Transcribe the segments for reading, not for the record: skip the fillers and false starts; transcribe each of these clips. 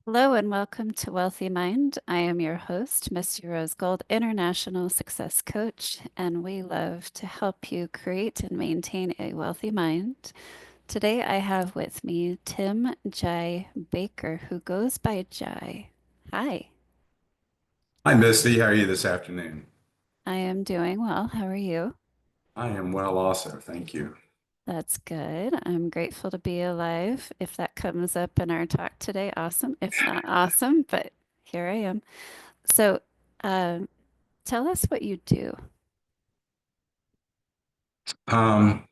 Hello and welcome to Wealthy Mind. I am your host, Misty Rose Gold, International Success Coach, and we love to help you create and maintain a wealthy mind. Today I have with me Tim Jai Baker, who goes by Jai. Hi, Hi, Misty. How are you this afternoon? I am doing well. How are you? I am well also. Thank you. That's good. I'm grateful to be alive. If that comes up in our talk today, awesome. If not, awesome, but here I am. So, um, tell us what you do. Um,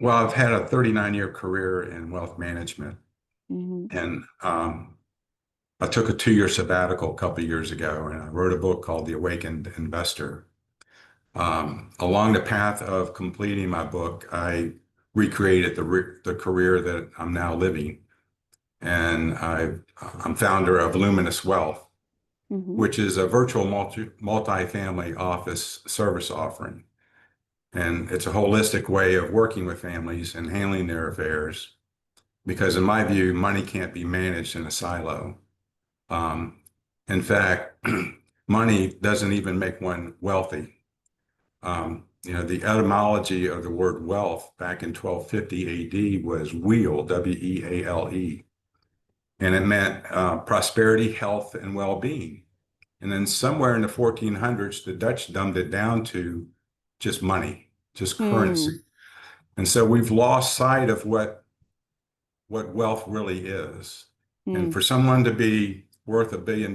well, I've had a 39-year career in wealth management, Hmm. and I took a 2-year sabbatical a couple of years ago, and I wrote a book called The Awakened Investor. Along the path of completing my book, I recreated the career that I'm now living, and I'm founder of Luminous Wealth, Hmm. which is a virtual multi-family office service offering. And it's a holistic way of working with families and handling their affairs. Because in my view, money can't be managed in a silo. Um, in fact, money doesn't even make one wealthy. The etymology of the word wealth back in 1250 AD was weal, W-E-A-L-E, and it meant prosperity, health, and well-being. And then somewhere in the 1400s, the Dutch dumbed it down to just money, just Hmm. currency. And so we've lost sight of what wealth really is. And Hmm. for someone to be worth $1 billion,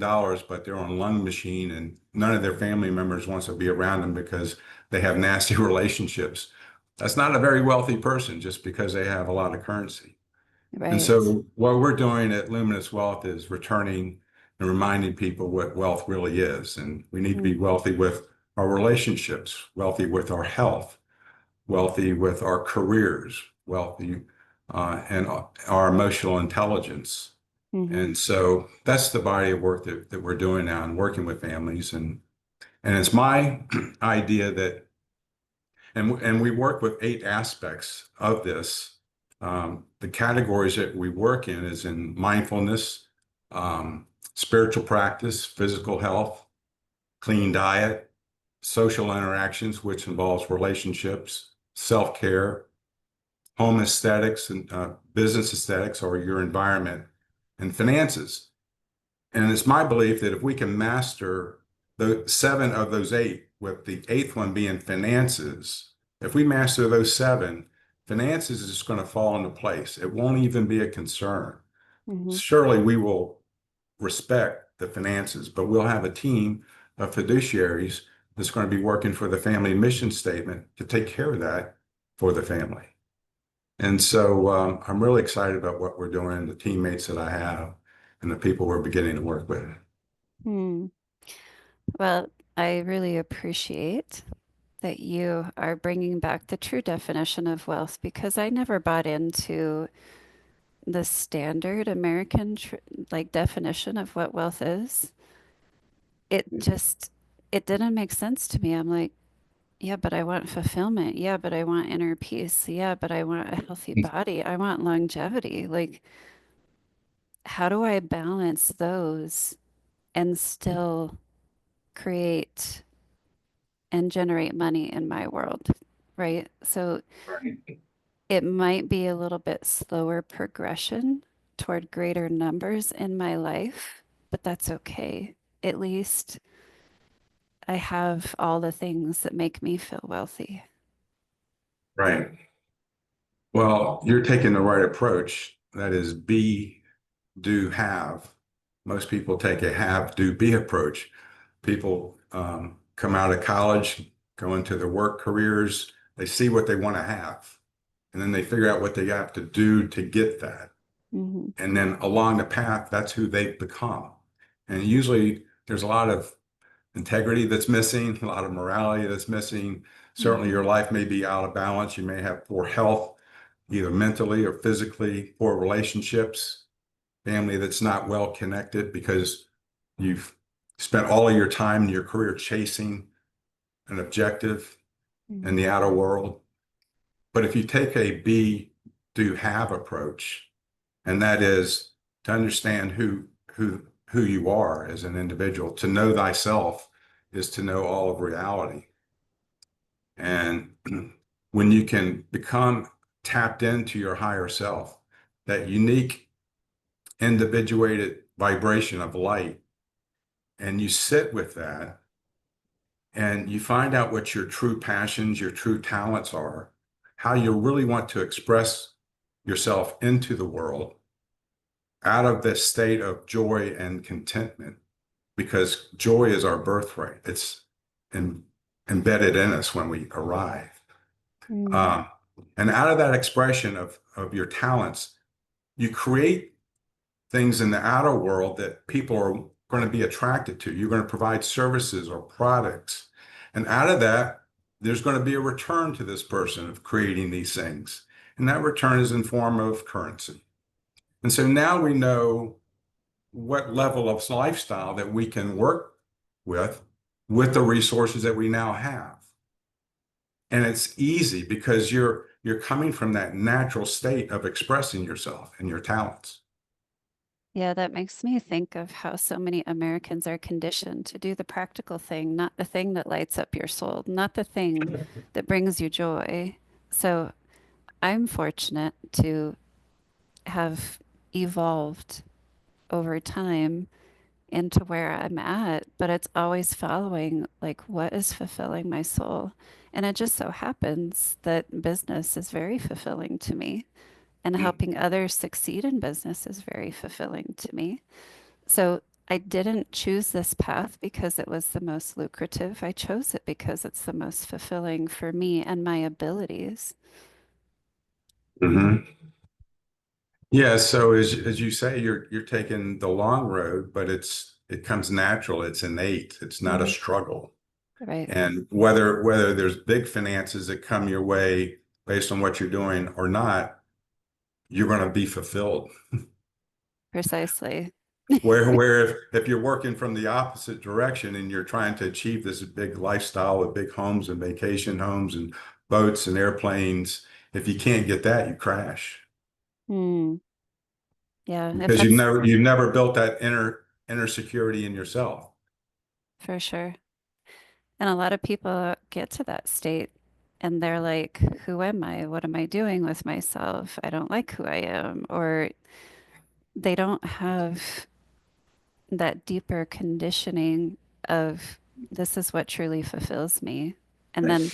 but they're on a lung machine and none of their family members wants to be around them because they have nasty relationships, that's not a very wealthy person just because they have a lot of currency. And Right. so what we're doing at Luminous Wealth is returning and reminding people what wealth really is. And we need to be Hmm. wealthy with our relationships, wealthy with our health, wealthy with our careers, wealthy and our emotional intelligence. Hmm. And so that's the body of work that we're doing now and working with families. And it's my idea that, and we work with 8 aspects of this. The categories that we work in is in mindfulness, spiritual practice, physical health, clean diet, social interactions, which involves relationships, self-care, home aesthetics and business aesthetics or your environment and finances. And it's my belief that if we can master the 7 of those 8, with the 8th one being finances, if we master those 7, finances is just going to fall into place. It won't even be a concern. Hmm. Surely we will respect the finances, but we'll have a team of fiduciaries that's going to be working for the family mission statement to take care of that for the family. And so I'm really excited about what we're doing, the teammates that I have, and the people we're beginning to work with. Hmm. Well, I really appreciate that you are bringing back the true definition of wealth because I never bought into the standard American like definition of what wealth is. It just it didn't make sense to me. I'm like, yeah, but I want fulfillment. Yeah, but I want inner peace. Yeah, but I want a healthy body. I want longevity. Like, how do I balance those and still create and generate money in my world? Right. So Right. it might be a little bit slower progression toward greater numbers in my life, but that's okay. At least I have all the things that make me feel wealthy. Right. Well, you're taking the right approach. That is be, do, have. Most people take a have, do, be approach. People come out of college, go into their work careers, they see what they want to have, and then they figure out what they have to do to get that. Hmm. And then along the path, that's who they become. And usually there's a lot of integrity that's missing, a lot of morality that's missing. Certainly Hmm. your life may be out of balance. You may have poor health, either mentally or physically, poor relationships, family that's not well connected because you've spent all of your time in your career chasing an objective in Hmm. the outer world. But if you take a be, do, have approach, and that is to understand who you are as an individual. To know thyself is to know all of reality. And when you can become tapped into your higher self, that unique individuated vibration of light, and you sit with that and you find out what your true passions, your true talents are, how you really want to express yourself into the world out of this state of joy and contentment, because joy is our birthright. It's em- embedded in us when we arrive. Mm. Um, and out of that expression of your talents, you create things in the outer world that people are going to be attracted to. You're going to provide services or products. And out of that, there's going to be a return to this person of creating these things. And that return is in form of currency. And so now we know what level of lifestyle that we can work with with the resources that we now have. And it's easy because you're coming from that natural state of expressing yourself and your talents. Yeah, that makes me think of how so many Americans are conditioned to do the practical thing, not the thing that lights up your soul, not the thing that brings you joy. So I'm fortunate to have evolved over time into where I'm at, but it's always following like what is fulfilling my soul. And it just so happens that business is very fulfilling to me, and Mm. helping others succeed in business is very fulfilling to me. So I didn't choose this path because it was the most lucrative. I chose it because it's the most fulfilling for me and my abilities. Mhm. Yeah, so as you say, you're taking the long road, but it comes natural, it's innate, it's not a Hmm. struggle. Right. And whether there's big finances that come your way based on what you're doing or not, you're going to be fulfilled. Precisely. Where if you're working from the opposite direction and you're trying to achieve this big lifestyle with big homes and vacation homes and boats and airplanes, if you can't get that, you crash Hmm. Yeah, if because that's you've never built that inner security in yourself. for sure. And a lot of people get to that state and they're like, who am I? What am I doing with myself? I don't like who I am. Or they don't have that deeper conditioning of this is what truly fulfills me. And then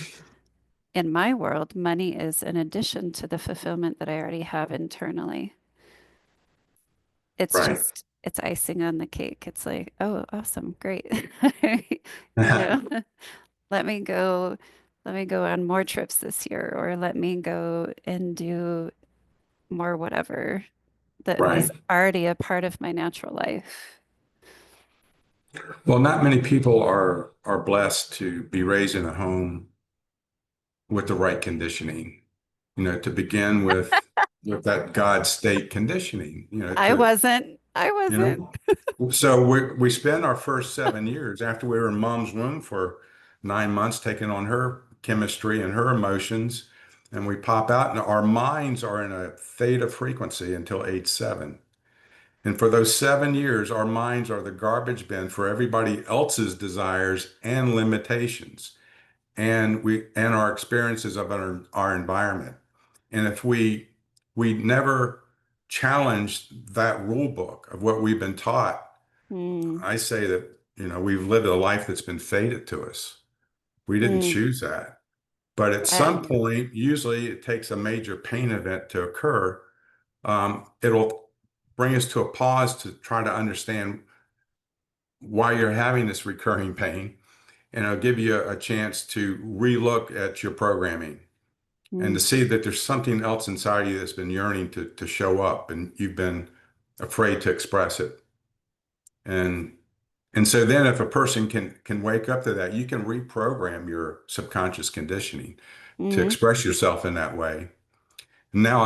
in my world, money is an addition to the fulfillment that I already have internally. It's Right. just, it's icing on the cake. It's like, oh, awesome, great. You know, let me go, let me go on more trips this year, or let me go and do more whatever that Right. is already a part of my natural life. Well, not many people are blessed to be raised in a home with the right conditioning. To begin with that God state conditioning, I you wasn't. so we spend our first 7 years after we were in mom's womb for 9 months, taking on her chemistry and her emotions, and we pop out, and our minds are in a theta frequency until age 7. And for those 7 years, our minds are the garbage bin for everybody else's desires and limitations, and our experiences of our environment. And if we never challenge that rule book of what we've been taught, Mm, I say that, we've lived a life that's been fated to us. We didn't mm. choose that. But at some I, point, usually it takes a major pain event to occur. It'll bring us to a pause to try to understand why you're having this recurring pain. And it'll give you a chance to relook at your programming and to mm, see that there's something else inside you that's been yearning to show up and you've been afraid to express it. And and so then if a person can wake up to that, you can reprogram your subconscious conditioning to mm. express yourself in that way. And now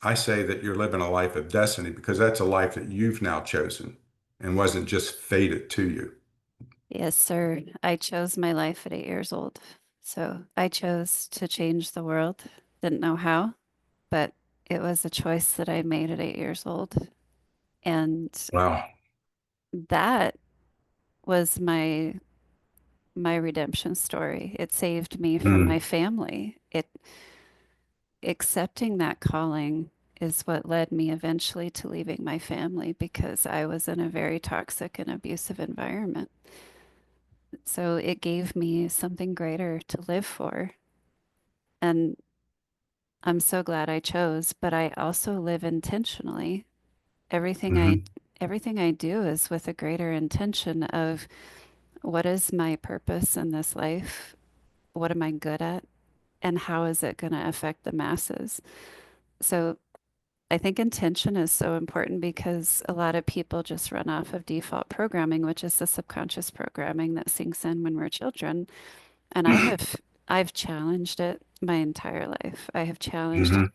I say that you're living a life of destiny because that's a life that you've now chosen and wasn't just fated to you. Yes, sir. I chose my life at 8 years old. So I chose to change the world. Didn't know how, but it was a choice that I made at 8 years old. And Wow. that was my redemption story. It saved me from my Mm. family. It accepting that calling is what led me eventually to leaving my family because I was in a very toxic and abusive environment. So it gave me something greater to live for. And I'm so glad I chose, but I also live intentionally. Everything I Hmm. everything I do is with a greater intention of what is my purpose in this life? What am I good at? And how is it going to affect the masses? So I think intention is so important because a lot of people just run off of default programming, which is the subconscious programming that sinks in when we're children. And I've challenged it my entire life. I have challenged Hmm.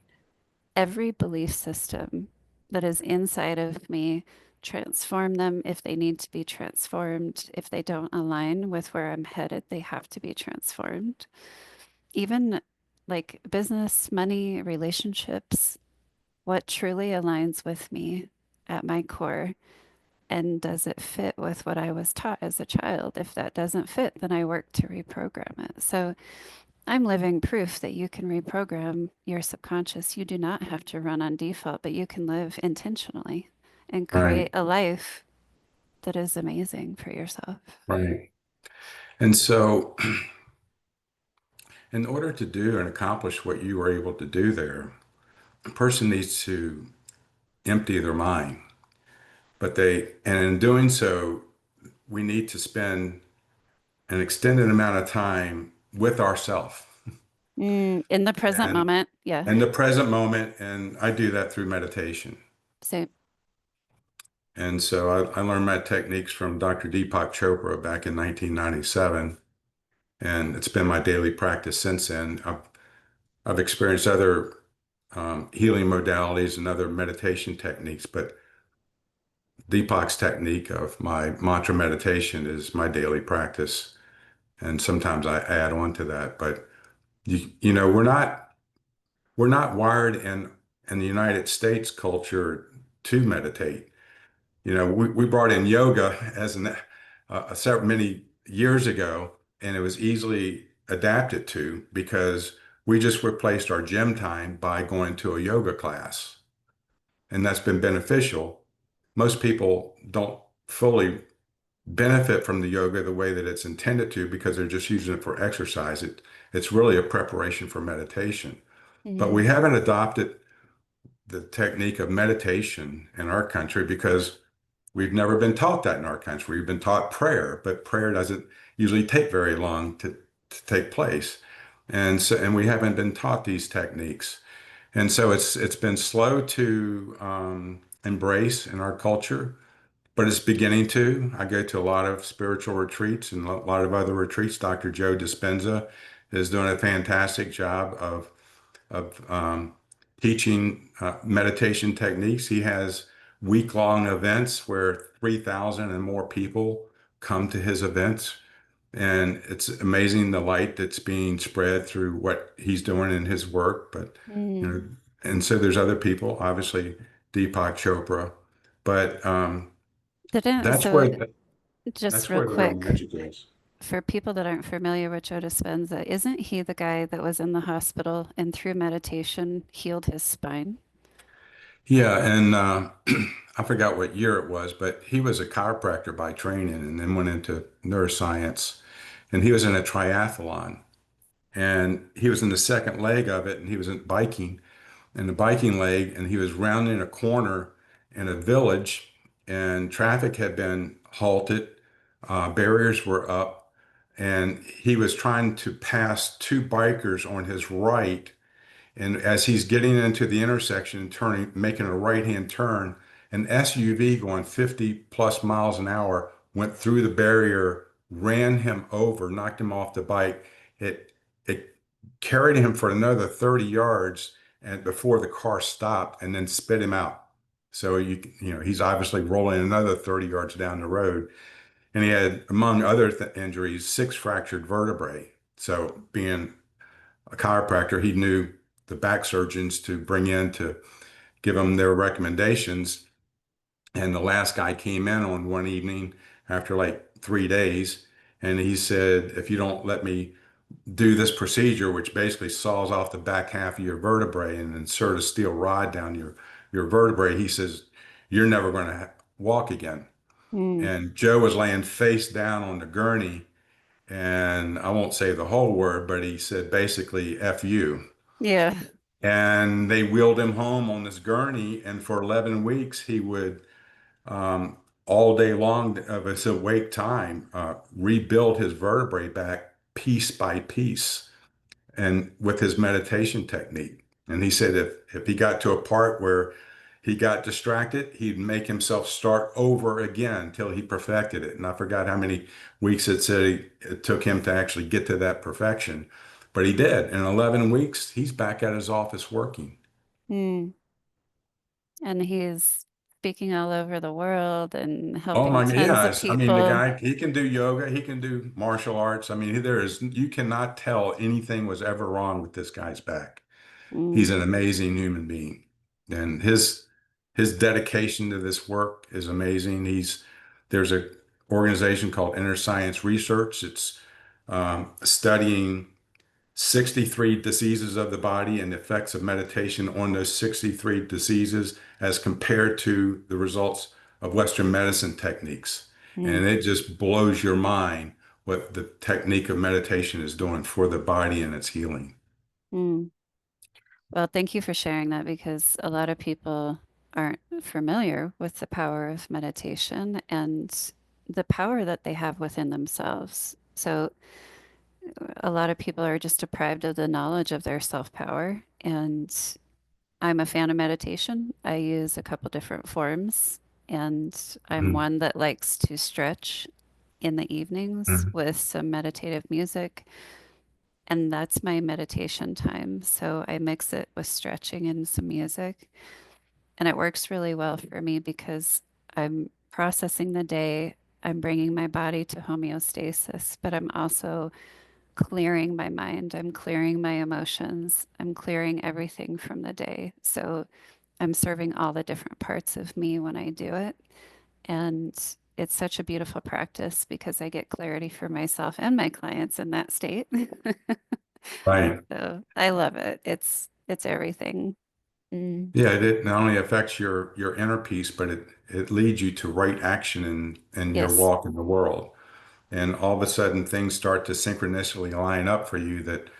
every belief system that is inside of me, transform them if they need to be transformed. If they don't align with where I'm headed, they have to be transformed. Even like business, money, relationships, what truly aligns with me at my core? And does it fit with what I was taught as a child? If that doesn't fit, then I work to reprogram it. So I'm living proof that you can reprogram your subconscious. You do not have to run on default, but you can live intentionally and create Right. a life that is amazing for yourself. Right. And so, in order to do and accomplish what you were able to do there, a person needs to empty their mind. And in doing so, we need to spend an extended amount of time with ourself In the present and moment, yeah. in the present moment. And I do that through meditation. So, And so I learned my techniques from Dr. Deepak Chopra back in 1997. And it's been my daily practice since then. I've experienced other healing modalities and other meditation techniques, but Deepak's technique of my mantra meditation is my daily practice. And sometimes I add on to that. But we're not wired in the United States culture to meditate. We brought in yoga as several many years ago, and it was easily adapted to because we just replaced our gym time by going to a yoga class, and that's been beneficial. Most people don't fully benefit from the yoga the way that it's intended to because they're just using it for exercise. It's really a preparation for meditation. But we mm, haven't adopted the technique of meditation in our country because we've never been taught that in our country. We've been taught prayer, but prayer doesn't usually take very long to take place. And we haven't been taught these techniques. And so it's been slow to embrace in our culture, but it's beginning to. I go to a lot of spiritual retreats and a lot of other retreats. Dr. Joe Dispenza is doing a fantastic job of teaching meditation techniques. He has week-long events where 3,000 and more people come to his events. And it's amazing the light that's being spread through what he's doing in his work. But, you mm. know, and so there's other people, obviously Deepak Chopra, but Didn't, that's so where just that's real where the real quick, magic is. for people that aren't familiar with Joe Dispenza, isn't he the guy that was in the hospital and through meditation healed his spine? Yeah, and I forgot what year it was, but he was a chiropractor by training and then went into neuroscience. And he was in a triathlon and he was in the second leg of it and he was in biking in the biking leg and he was rounding a corner in a village and traffic had been halted, barriers were up, and he was trying to pass two bikers on his right, and as he's getting into the intersection and turning, making a right-hand turn, an SUV going 50 plus miles an hour went through the barrier, ran him over, knocked him off the bike. It carried him for another 30 yards and before the car stopped and then spit him out. So he's obviously rolling another 30 yards down the road. And he had, among other injuries, six fractured vertebrae. So being a chiropractor, he knew the back surgeons to bring in to give them their recommendations. And the last guy came in on one evening after like 3 days, and he said, if you don't let me do this procedure, which basically saws off the back half of your vertebrae and insert a steel rod down your vertebrae, he says, you're never going to walk again. Mm. And Joe was laying face down on the gurney, and I won't say the whole word, but he said basically F you. Yeah. And they wheeled him home on this gurney, and for 11 weeks he would all day long of his awake time rebuild his vertebrae back piece by piece, and with his meditation technique. And he said if he got to a part where he got distracted, he'd make himself start over again until he perfected it. And I forgot how many weeks it took him to actually get to that perfection. But he did. In 11 weeks, he's back at his office working. Mm. And he's speaking all over the world and Oh helping my, tons of yes. I mean, the people. guy, he can do yoga, he can do martial arts. I mean, you cannot tell anything was ever wrong with this guy's back. He's Mm. an amazing human being, and his dedication to this work is amazing. There's a organization called Inner Science Research. It's studying 63 diseases of the body and the effects of meditation on those 63 diseases as compared to the results of Western medicine techniques. Mm. And it just blows your mind what the technique of meditation is doing for the body and its healing. Mm. Well, thank you for sharing that because a lot of people aren't familiar with the power of meditation and the power that they have within themselves. So, a lot of people are just deprived of the knowledge of their self-power. And I'm a fan of meditation. I use a couple different forms, and I'm Mhm. one that likes to stretch in the evenings Mhm. with some meditative music. And that's my meditation time. So I mix it with stretching and some music. And it works really well for me because I'm processing the day. I'm bringing my body to homeostasis, but I'm also clearing my mind. I'm clearing my emotions. I'm clearing everything from the day. So I'm serving all the different parts of me when I do it. And it's such a beautiful practice because I get clarity for myself and my clients in that state. Right. So I love it. It's everything. Mm. Yeah, it not only affects your inner peace, but it leads you to right action in your Yes. walk in the world. And all of a sudden things start to synchronistically line up for you that,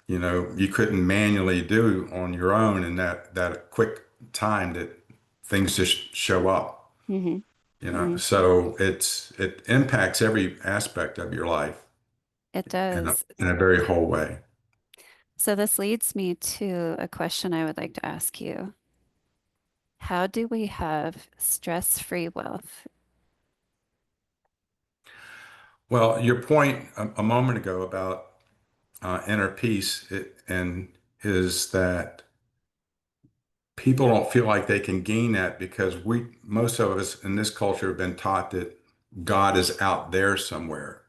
you couldn't manually do on your own in that quick time that things just show up, Hmm. Hmm. So it impacts every aspect of your life It in a does. in a very whole way. So this leads me to a question I would like to ask you. How do we have stress-free wealth? Well, your point a moment ago about inner peace and is that people don't feel like they can gain that because most of us in this culture have been taught that God is out there somewhere,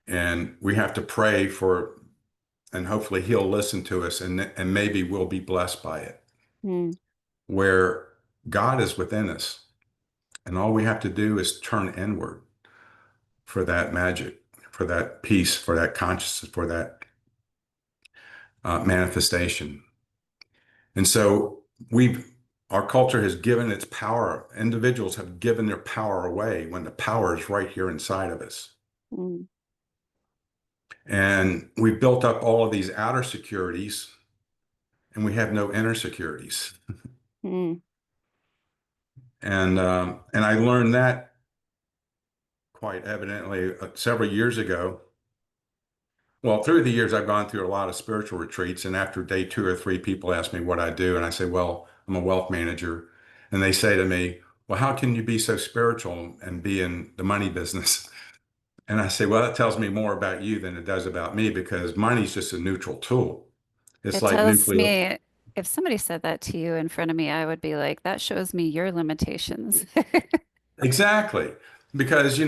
and we have to pray for, and hopefully He'll listen to us, and maybe we'll be blessed by it. Mm. Where God is within us, and all we have to do is turn inward for that magic, for that peace, for that consciousness, for that manifestation. And so our culture has given its power. Individuals have given their power away when the power is right here inside of us. Mm. And we've built up all of these outer securities and we have no inner securities. Mm. And I learned that quite evidently several years ago. Well, through the years, I've gone through a lot of spiritual retreats, and after day two or three, people ask me what I do, and I say, "Well, I'm a wealth manager," and they say to me, "Well, how can you be so spiritual and be in the money business?" And I say, "Well, that tells me more about you than it does about me because money's just a neutral tool. It's It like tells nuclear." me if somebody said that to you in front of me, I would be like, that shows me your limitations. Exactly. Because,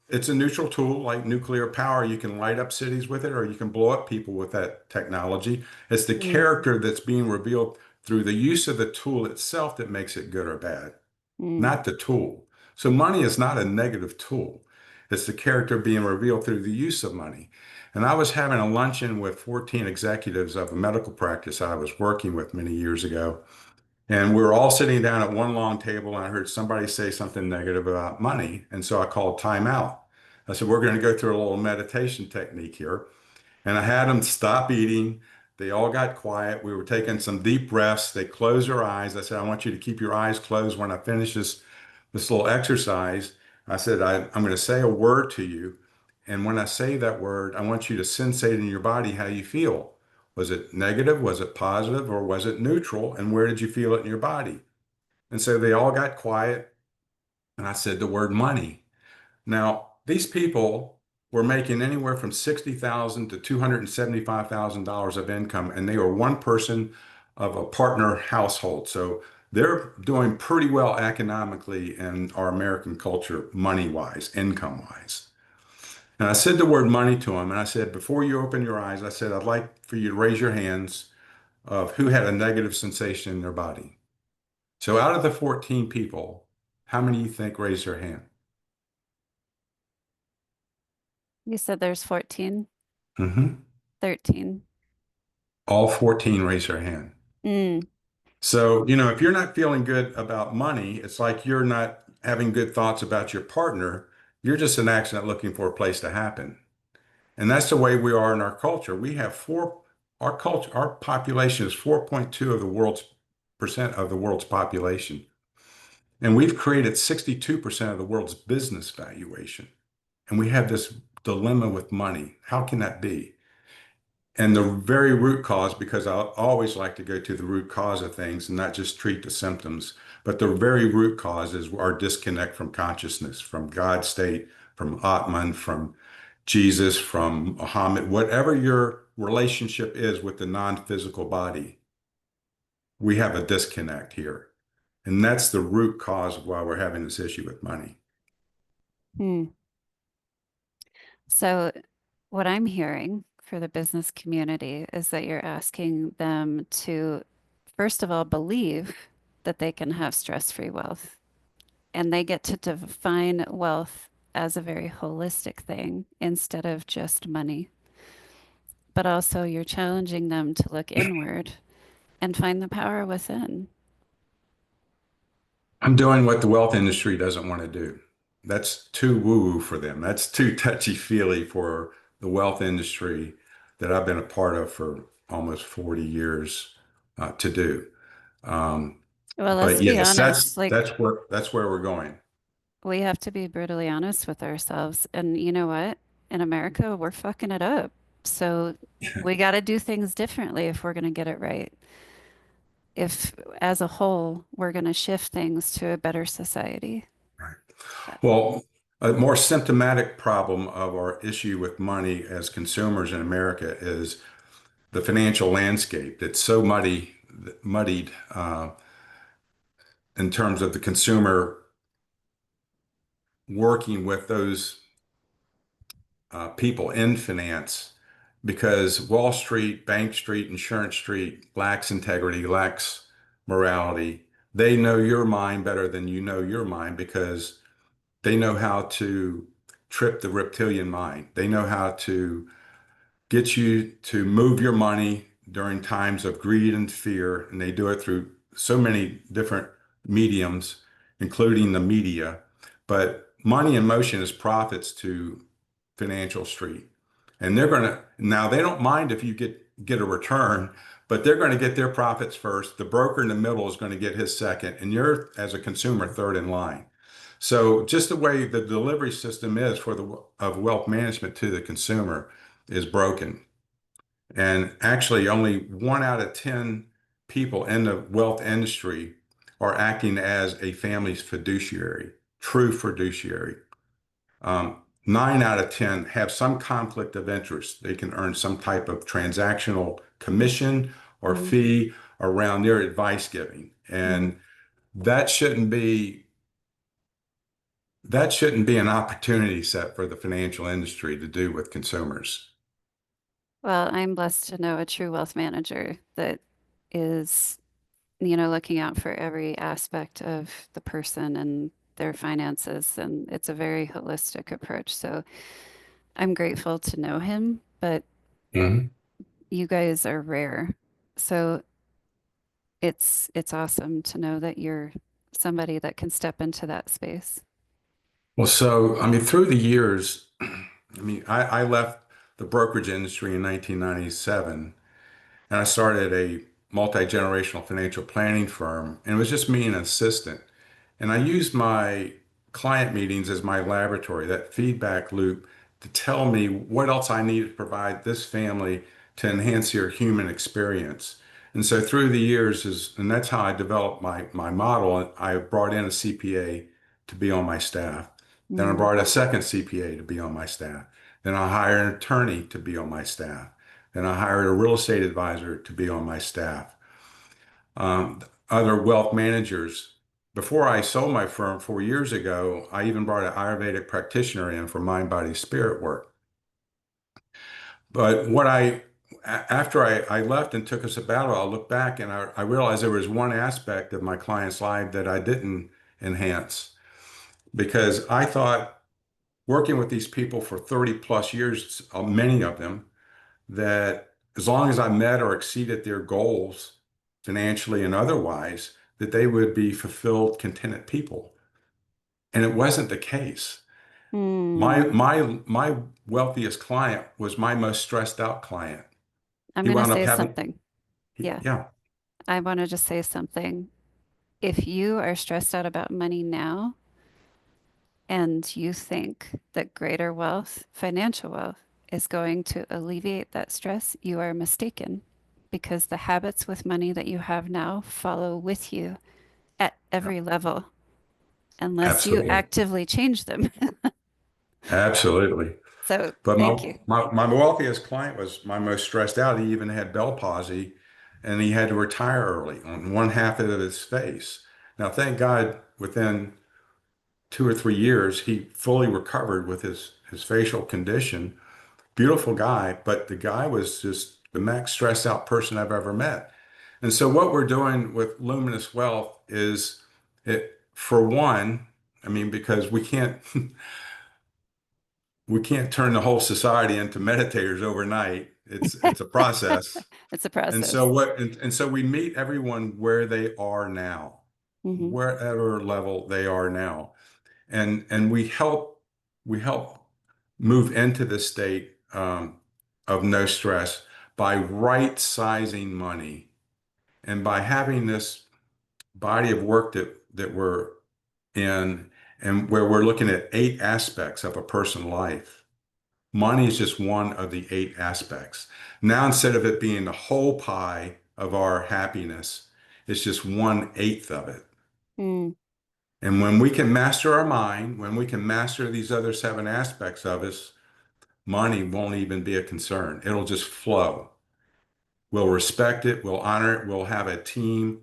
it's a neutral tool like nuclear power. You can light up cities with it or you can blow up people with that technology. It's the Mm. character that's being revealed through the use of the tool itself that makes it good or bad, Mm. not the tool. So money is not a negative tool. It's the character being revealed through the use of money. And I was having a luncheon with 14 executives of a medical practice I was working with many years ago. And we were all sitting down at one long table, and I heard somebody say something negative about money. And so I called time out. I said, we're going to go through a little meditation technique here. And I had them stop eating. They all got quiet. We were taking some deep breaths. They closed their eyes. I said, I want you to keep your eyes closed when I finish this little exercise. I said, I'm going to say a word to you. And when I say that word, I want you to sensate in your body how you feel. Was it negative? Was it positive? Or was it neutral? And where did you feel it in your body? And so they all got quiet. And I said the word money. Now, these people were making anywhere from $60,000 to $275,000 of income, and they were one person of a partner household. So they're doing pretty well economically in our American culture, money-wise, income-wise. And I said the word money to them, and I said, before you open your eyes, I said, I'd like for you to raise your hands of who had a negative sensation in their body. So out of the 14 people, how many you think raised their hand? You said there's 14, Hmm. 13. All 14 raised their hand. Mm. So, if you're not feeling good about money, it's like you're not having good thoughts about your partner. You're just an accident looking for a place to happen. And that's the way we are in our culture. We have our culture, our population is 4.2 of the world's percent of the world's population. And we've created 62% of the world's business valuation. And we have this dilemma with money. How can that be? And the very root cause, because I always like to go to the root cause of things and not just treat the symptoms, but the very root cause is our disconnect from consciousness, from God's state, from Atman, from Jesus, from Muhammad, whatever your relationship is with the non-physical body, we have a disconnect here. And that's the root cause of why we're having this issue with money. Hmm. So, what I'm hearing for the business community is that you're asking them to, first of all, believe that they can have stress-free wealth and they get to define wealth as a very holistic thing instead of just money. But also, you're challenging them to look inward and find the power within. I'm doing what the wealth industry doesn't want to do. That's too woo-woo for them. That's too touchy-feely for the wealth industry that I've been a part of for almost 40 years to do. Um, Well, let's but be yes, honest. that's where we're going. We have to be brutally honest with ourselves. And you know what? In America, we're fucking it up. So we got to do things differently if we're going to get it right. If, as a whole, we're going to shift things to a better society. Right. Uh, Well, a more symptomatic problem of our issue with money as consumers in America is the financial landscape that's so muddied in terms of the consumer working with those people in finance because Wall Street, Bank Street, Insurance Street lacks integrity, lacks morality. They know your mind better than you know your mind because they know how to trip the reptilian mind. They know how to get you to move your money during times of greed and fear. And they do it through so many different mediums, including the media. But money in motion is profits to Financial Street. And they're going to, now they don't mind if you get a return, but they're going to get their profits first. The broker in the middle is going to get his second, and you're, as a consumer, third in line. So just the way the delivery system is for the of wealth management to the consumer is broken. And actually, only 1 out of 10 people in the wealth industry are acting as a family's fiduciary, true fiduciary. 9 out of 10 have some conflict of interest. They can earn some type of transactional commission or mm, fee around their advice giving. mm. And that shouldn't be that shouldn't be an opportunity set for the financial industry to do with consumers. Well, I'm blessed to know a true wealth manager that is looking out for every aspect of the person and their finances. And it's a very holistic approach. So I'm grateful to know him, but Mhm. you guys are rare. So it's awesome to know that you're somebody that can step into that space. Well, so, I mean, through the years, I mean, I left the brokerage industry in 1997 and I started a multi-generational financial planning firm, and it was just me and an assistant. And I used my client meetings as my laboratory, that feedback loop, to tell me what else I needed to provide this family to enhance their human experience. And so through the years and that's how I developed my model. I brought in a CPA to be on my staff. Then I Mm, brought a second CPA to be on my staff. Then I hired an attorney to be on my staff. Then I hired a real estate advisor to be on my staff. Other wealth managers. Before I sold my firm 4 years ago, I even brought an Ayurvedic practitioner in for mind, body, spirit work. But after I left and took a sabbatical, I looked back and I realized there was one aspect of my client's life that I didn't enhance because I thought working with these people for 30 plus years, many of them, that as long as I met or exceeded their goals financially and otherwise, that they would be fulfilled, contented people. And it wasn't the case. mm. My wealthiest client was my most stressed out client. I'm He going to wound up say having, something. Yeah, yeah, I want to just say something. If you are stressed out about money now and you think that greater wealth, financial wealth, is going to alleviate that stress, you are mistaken because the habits with money that you have now follow with you at yeah, every level unless you absolutely. actively change them. Absolutely. So But thank you. my wealthiest client was my most stressed out. He even had Bell palsy and he had to retire early on one half of his face. Now, thank God, within 2 or 3 years, he fully recovered with his facial condition. Beautiful guy, but the guy was just the max stressed out person I've ever met. And so, what we're doing with Luminous Wealth is it, for one, I mean, because we can't turn the whole society into meditators overnight. It's a process. It's a And so process. what, and so we meet everyone where they are now, Hmm. wherever level they are now. And we help move into the state of no stress by right sizing money and by having this body of work that we're in and where we're looking at 8 aspects of a person's life. Money is just one of the 8 aspects. Now, instead of it being the whole pie of our happiness, it's just 1/8 of it. Mm, And when we can master our mind, when we can master these other 7 aspects of us, money won't even be a concern. It'll just flow. We'll respect it, we'll honor it, we'll have a team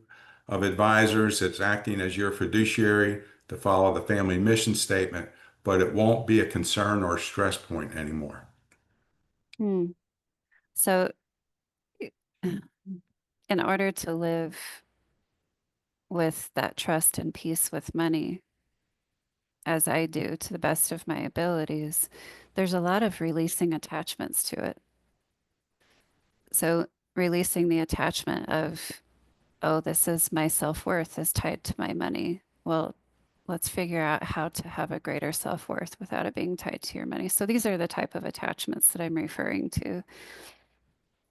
of advisors that's acting as your fiduciary to follow the family mission statement, but it won't be a concern or a stress point anymore. mm. So, in order to live with that trust and peace with money, as I do to the best of my abilities, there's a lot of releasing attachments to it. So, releasing the attachment of, oh, this is my self-worth is tied to my money. Well, let's figure out how to have a greater self-worth without it being tied to your money. So, these are the type of attachments that I'm referring to.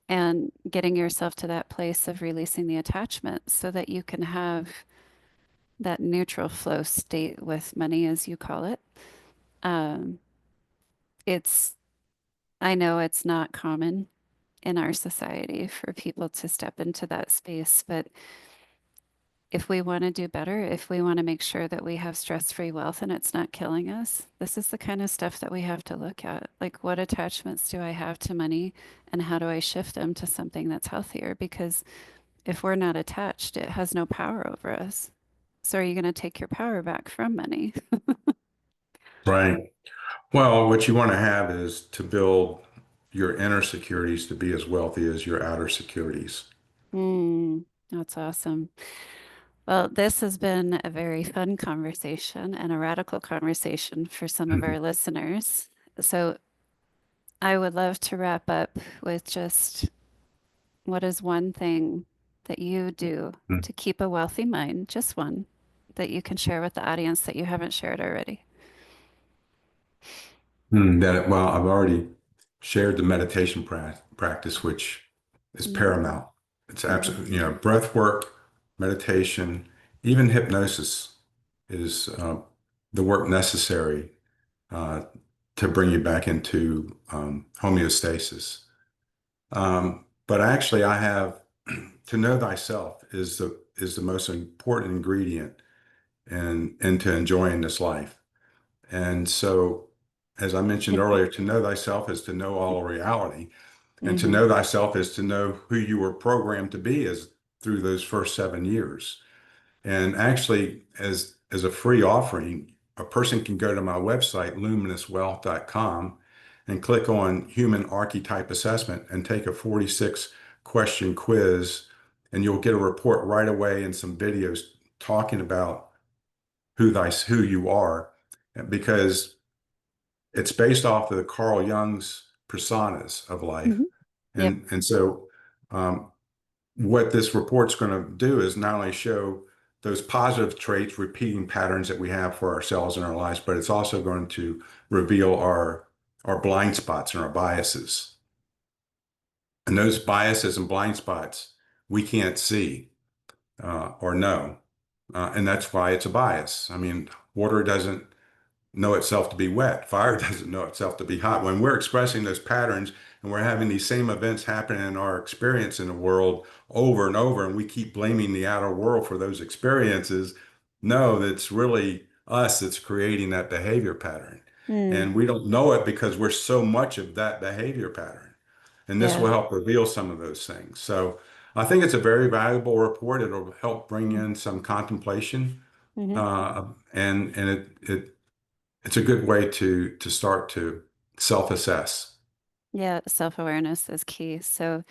And getting yourself to that place of releasing the attachment so that you can have that neutral flow state with money, as you call it. Um, it's, I know it's not common in our society for people to step into that space, but if we want to do better, if we want to make sure that we have stress-free wealth and it's not killing us, this is the kind of stuff that we have to look at. Like, what attachments do I have to money and how do I shift them to something that's healthier? Because if we're not attached, it has no power over us. So are you going to take your power back from money? Right. Well, what you want to have is to build your inner securities to be as wealthy as your outer securities. Hmm. That's awesome. Well, this has been a very fun conversation and a radical conversation for some of our listeners. So I would love to wrap up with just what is one thing that you do to keep a wealthy mind, just one that you can share with the audience that you haven't shared already. Well, I've already shared the meditation practice, which is Mm-hmm. paramount. It's absolutely, breath work, meditation, even hypnosis is the work necessary uh, to bring you back into homeostasis. But actually, I have to know thyself is the most important ingredient into enjoying this life. And so, as I mentioned earlier, to know thyself is to know all reality. And to Mm-hmm. know thyself is to know who you were programmed to be as through those first 7 years. And actually, as a free offering, a person can go to my website, luminouswealth.com, and click on Human Archetype Assessment and take a 46 question quiz. And you'll get a report right away and some videos talking about who you are, because it's based off of the Carl Jung's personas of life. Mm-hmm. Yep. And so what this report's going to do is not only show those positive traits, repeating patterns that we have for ourselves in our lives, but it's also going to reveal our blind spots and our biases. And those biases and blind spots we can't see or know. And that's why it's a bias. I mean, water doesn't know itself to be wet. Fire doesn't know itself to be hot. When we're expressing those patterns and we're having these same events happen in our experience in the world over and over, and we keep blaming the outer world for those experiences, no, that's really us that's creating that behavior pattern. Mm. And we don't know it because we're so much of that behavior pattern. And this Yeah. will help reveal some of those things. So I think it's a very valuable report. It'll help bring in some contemplation. Mm-hmm. And it's a good way to start to self-assess. Yeah. Self-awareness is key. So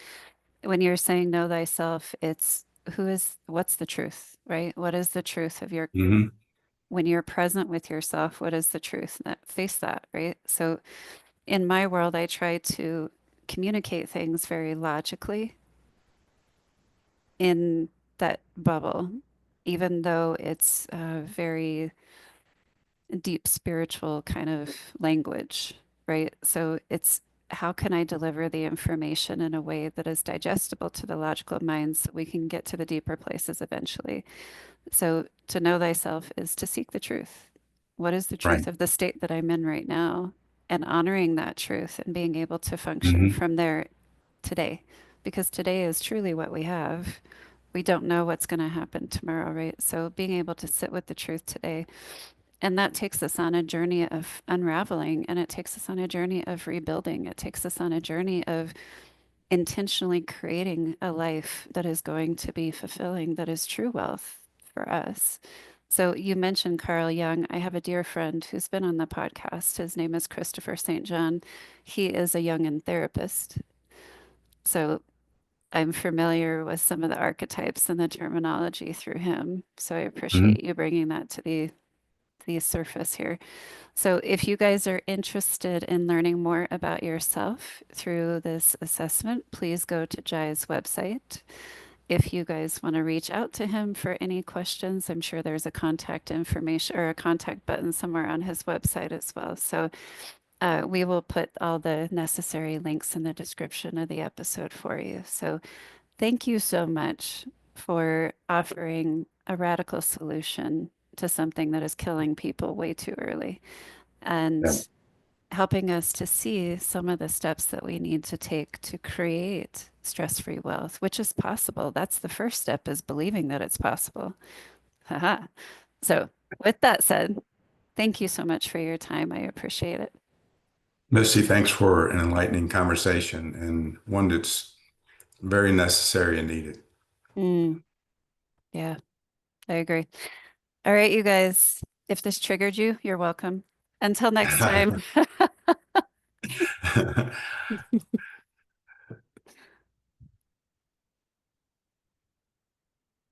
when you're saying know thyself, it's what's the truth, right? What is the truth of your, Hmm. when you're present with yourself, what is the truth? Face that, right? So in my world, I try to communicate things very logically in that bubble, even though it's a very deep spiritual kind of language, right? So it's how can I deliver the information in a way that is digestible to the logical mind so we can get to the deeper places eventually? So to know thyself is to seek the truth. What is the truth Right. of the state that I'm in right now? And honoring that truth and being able to function Hmm. from there today. Because today is truly what we have. We don't know what's going to happen tomorrow, right? So being able to sit with the truth today. And that takes us on a journey of unraveling, and it takes us on a journey of rebuilding. It takes us on a journey of intentionally creating a life that is going to be fulfilling, that is true wealth for us. So you mentioned Carl Jung. I have a dear friend who's been on the podcast. His name is Christopher St. John. He is a Jungian therapist. So I'm familiar with some of the archetypes and the terminology through him. So I Hmm. appreciate you bringing that to the surface here. So if you guys are interested in learning more about yourself through this assessment, please go to Jai's website. If you guys want to reach out to him for any questions, I'm sure there's a contact information or a contact button somewhere on his website as well. So we will put all the necessary links in the description of the episode for you. So thank you so much for offering a radical solution to something that is killing people way too early Yeah. and helping us to see some of the steps that we need to take to create stress-free wealth, which is possible. That's the first step, is believing that it's possible. Haha. So, with that said, thank you so much for your time. I appreciate it. Misty, thanks for an enlightening conversation and one that's very necessary and needed. Mm, yeah, I agree. All right, you guys, if this triggered you, you're welcome. Until next time.